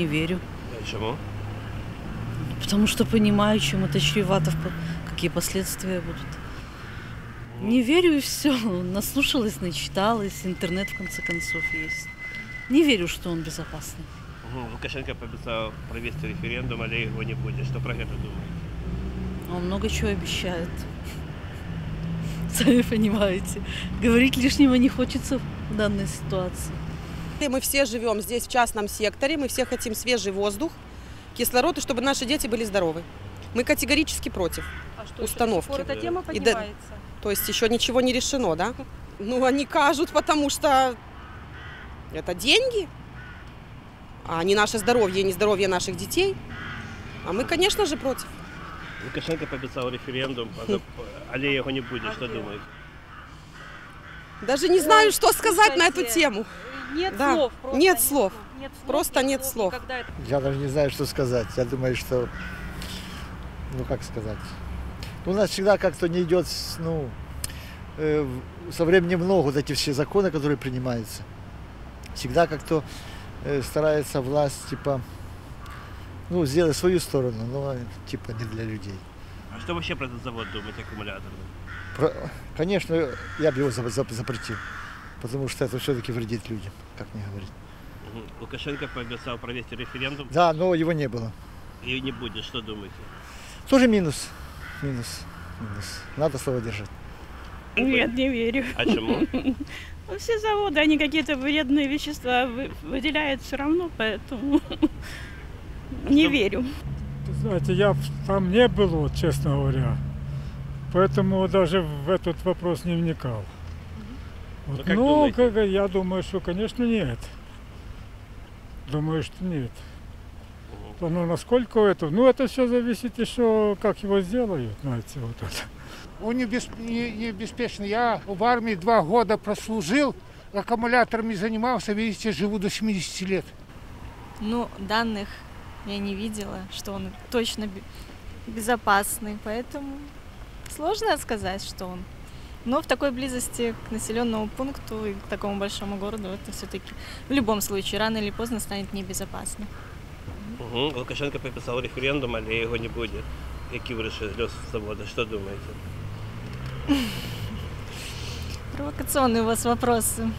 не верю. Почему? Потому что понимаю, чем это чревато, какие последствия будут. Не верю и все. Наслушалась, начиталась. Интернет, в конце концов, есть. Не верю, что он безопасный. Лукашенко пообещал провести референдум, але его не будет. Что про это думаете? Он много чего обещает. Сами понимаете. Говорить лишнего не хочется в данной ситуации. Мы все живем здесь в частном секторе, мы все хотим свежий воздух, кислород, и чтобы наши дети были здоровы. Мы категорически против установки. Эта тема поднимается. То есть еще ничего не решено, да? Ну, они кажут, потому что это деньги, а не наше здоровье, не здоровье наших детей. А мы, конечно же, против. Лукашенко пообещал референдум, але его не будет. Что думаете? Даже не знаю, что сказать на эту тему. Нет Да. слов. Нет слов. Просто нет слов. Я даже не знаю, что сказать. Я думаю, что, ну как сказать, у нас всегда как-то не идет, ну, со временем много вот эти все законы, которые принимаются. Всегда как-то старается власть, типа, ну, сделать свою сторону, но типа не для людей. А что вообще про этот завод думаете, аккумуляторный? Конечно, я бы его запретил, потому что это все-таки вредит людям, как мне говорить. Лукашенко пообещал провести референдум. Да, но его не было. И не будет. Что думаете? Тоже минус. Надо слово держать. Нет, не верю. А чему? Ну, все заводы, они какие-то вредные вещества выделяют все равно, поэтому не верю. Знаете, я там не был, вот, честно говоря, поэтому даже в этот вопрос не вникал. Вот. Ну, я думаю, что, конечно, нет. Думаю, что нет. Но насколько это? Ну, это все зависит еще, как его сделают, знаете, вот это. Он не беспечный. Я в армии 2 года прослужил, аккумуляторами занимался, видите, живу до 70 лет. Ну, данных я не видела, что он точно безопасный, поэтому сложно сказать, что он. Но в такой близости к населенному пункту и к такому большому городу это все-таки в любом случае рано или поздно станет небезопасно. Лукашенко подписал референдум, але его не будет. Какие вырашили лёс завода? Что думаете? Провокационные у вас вопросы.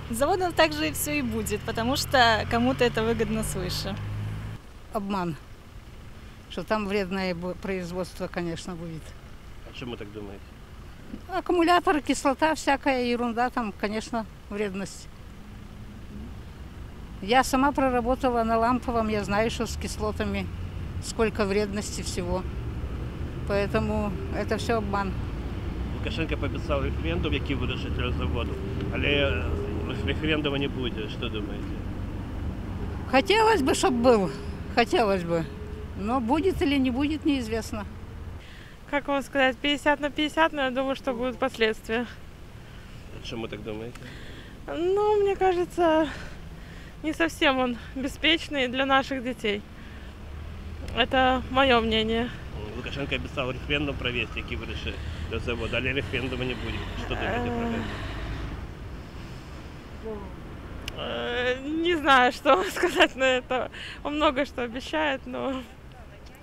С заводом также и все и будет, потому что кому-то это выгодно свыше. Обман. Что там вредное производство, конечно, будет. А чему так думаете? Аккумуляторы, кислота, всякая ерунда, там, конечно, вредность. Я сама проработала на ламповом, я знаю, что с кислотами сколько вредности всего. Поэтому это все обман. Лукашенко пообещал референдум, який вирішить заводу, але референдума не будет. Что думаете? Хотелось бы, чтобы был, хотелось бы. Но будет или не будет, неизвестно. Как вам сказать, 50 на 50, но я думаю, что будут последствия. Почему так думаете? Ну, мне кажется, не совсем он беспечный для наших детей. Это мое мнение. Лукашенко обещал референдум провести, який вирішить заводу, але референдума не будет. Что думаете про это? Не знаю, что сказать на это. Он много что обещает, но